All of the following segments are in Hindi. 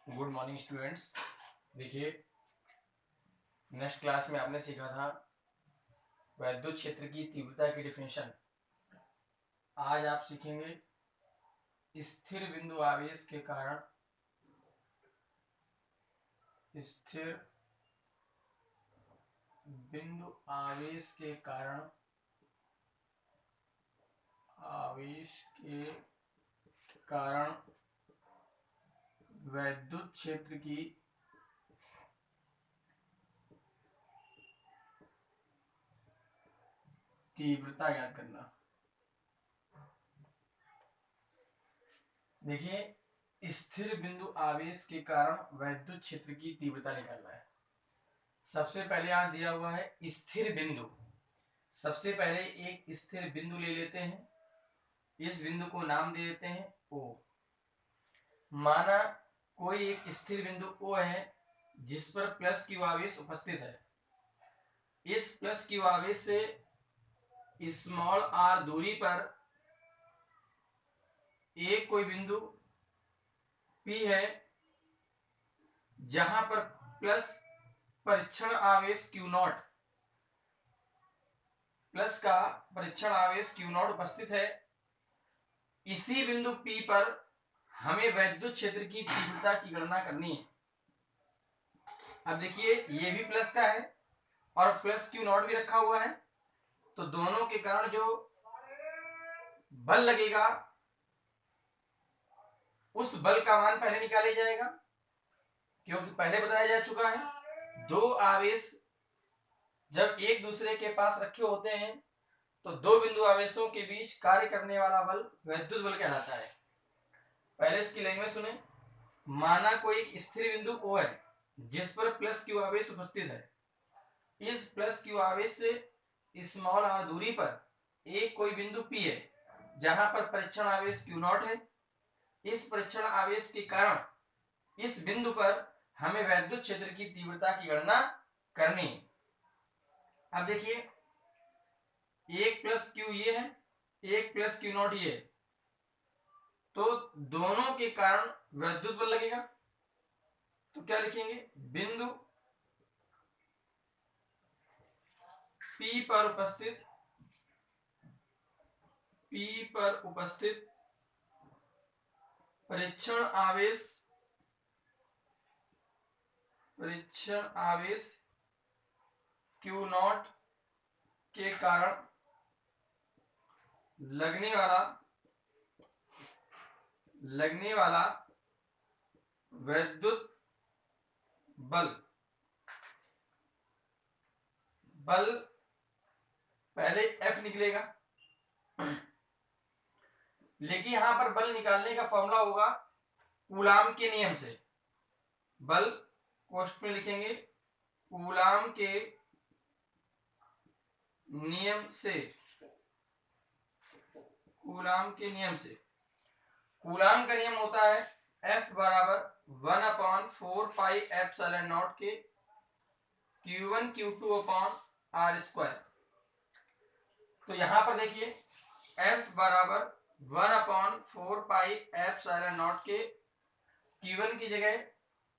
Good morning students. देखिए, नेक्स्ट क्लास में आपने सीखा था वैद्युत क्षेत्र की तीव्रता की डिफिनेशन। आज आप सीखेंगे स्थिर बिंदु आवेश के कारण स्थिर बिंदु आवेश के कारण वैद्युत क्षेत्र की तीव्रता ज्ञात करना। देखिए, स्थिर बिंदु आवेश के कारण वैद्युत क्षेत्र की तीव्रता निकालना है। सबसे पहले यहां दिया हुआ है स्थिर बिंदु। सबसे पहले एक स्थिर बिंदु ले लेते हैं, इस बिंदु को नाम दे देते हैं O। माना कोई एक स्थिर बिंदु O है जिस पर प्लस क्यू आवेश उपस्थित है। इस प्लस क्यू आवेश से स्मॉल r दूरी पर एक कोई बिंदु P है जहां पर प्लस परीक्षण आवेश Q0, प्लस का परीक्षण आवेश Q0 उपस्थित है। इसी बिंदु P पर हमें वैद्युत क्षेत्र की तीव्रता की गणना करनी है। अब देखिए, ये भी प्लस का है और प्लस Q0 भी रखा हुआ है, तो दोनों के कारण जो बल लगेगा उस बल का मान पहले निकाला जाएगा, क्योंकि पहले बताया जा चुका है दो आवेश जब एक दूसरे के पास रखे होते हैं तो दो बिंदु आवेशों के बीच कार्य करने वाला बल वैद्युत बल कहलाता है। पहले इसकी लैंग्वेज सुने। माना कोई एक स्थिर बिंदु O है जिस पर प्लस क्यू आवेश उपस्थित है। इस प्लस क्यू आवेश से स्मॉल r दूरी पर एक कोई बिंदु P है जहां पर परीक्षण आवेश Q0 है। इस परीक्षण आवेश के कारण इस बिंदु पर हमें वैद्युत क्षेत्र की तीव्रता की गणना करनी है। अब देखिए, एक प्लस क्यू ये है, एक प्लस Q0 ये है, तो दोनों के कारण वैद्युत बल लगेगा। तो क्या लिखेंगे? बिंदु P पर उपस्थित परीक्षण आवेश Q0 के कारण लगने वाला वैद्युत बल पहले F निकलेगा, लेकिन यहां पर बल निकालने का फॉर्मूला होगा कूलाम के नियम से। बल कोष्ठ में लिखेंगे कूलाम के नियम से। कूलाम का नियम होता है F बराबर 1/4πε0 के Q1 Q2 upon R square. तो यहां पर देखिए F बराबर 1/4πε0 के Q1 की जगह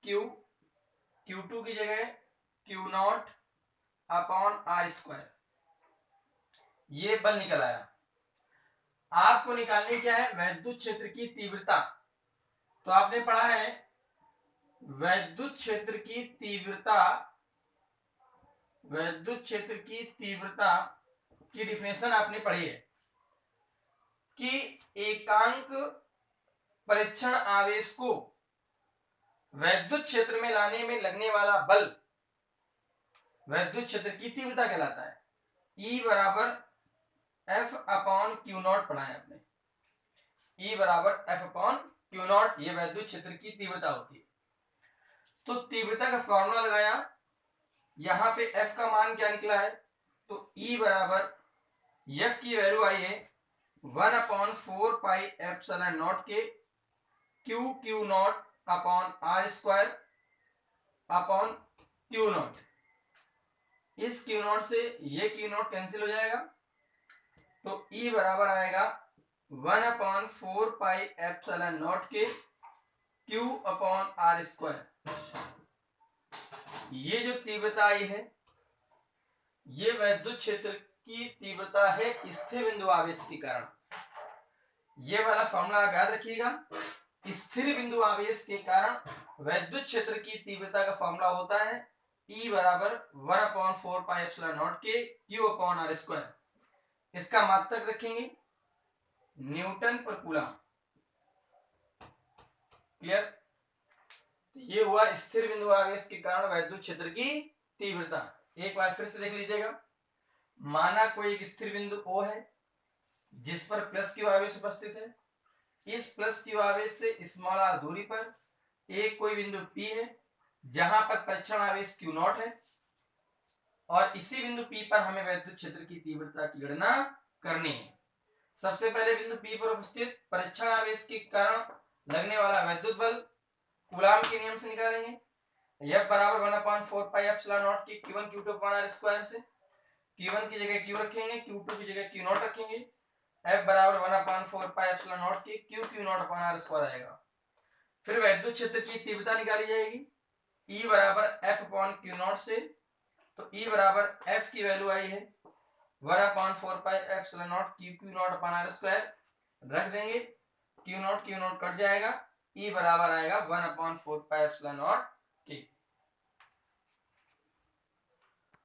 Q, Q2 की जगह Q0 अपॉन R स्क्वायर। ये बल निकल आया। आपको निकालनी क्या है? वैद्युत क्षेत्र की तीव्रता। तो आपने पढ़ा है वैद्युत क्षेत्र की तीव्रता की डिफिनेशन आपने पढ़ी है कि एकांक परीक्षण आवेश को वैद्युत क्षेत्र में लाने में लगने वाला बल वैद्युत क्षेत्र की तीव्रता कहलाता है। E बराबर F अपॉन Q0 पढ़ा है आपने। E बराबर F अपॉन Q0 ये वैद्युत क्षेत्र की तीव्रता होती है। तो तीव्रता का फॉर्मूला लगाया, यहां पे F का मान क्या निकला है? तो E बराबर F की वैल्यू आई है 1/4πε0 के Q0 upon R square upon Q0। इस Q0 से ये Q0 कैंसिल हो जाएगा, तो E बराबर आएगा 1/4πε0 के Q अपॉन आर स्क्वायर। ये जो तीव्रता आई है ये वैद्युत क्षेत्र की तीव्रता है स्थिर बिंदु आवेश के कारण। ये वाला फॉर्मूला आप याद रखिएगा। स्थिर बिंदु आवेश के कारण वैद्युत क्षेत्र की तीव्रता का फॉर्मूला होता है E बराबर 1/4πε0 के Q अपॉन आर स्क्वायर। इसका मात्रक रखेंगे न्यूटन पर कूलम। क्लियर? ये हुआ स्थिर बिंदु आवेश के कारण वैद्युत क्षेत्र की तीव्रता। एक बार फिर से देख लीजिएगा। माना कोई एक स्थिर बिंदु O है जिस पर प्लस Q आवेश उपस्थित है। इस प्लस Q आवेश से स्मॉल r दूरी पर एक कोई बिंदु P है जहां पर परीक्षण आवेश Q0 है और इसी बिंदु P पर हमें वैद्युत क्षेत्र की तीव्रता की गणना करनी है। सबसे पहले बिंदु P पर उपस्थित परीक्षण आवेश के कारण लगने वाला वैद्युत बल कूलाम के नियम से निकालेंगे। F बराबर 1/4πε0 के Q1 Q2 upon r square से Q1 की जगह Q रखेंगे, Q2 की जगह Q0 रखेंगे। F बराबर 1/4πε0 के Q Q0 upon r square आएगा। फिर वैद्युत क्षेत्र की तीव्रता निकाली जाएगी E बराबर F अपॉन Q0 से। तो E बराबर F की वैल्यू आई है 1/4πε0 Q Q0 upon r square. रख देंगे, Q0 Q0 कट जाएगा, E बराबर आएगा 1/4πε0 के।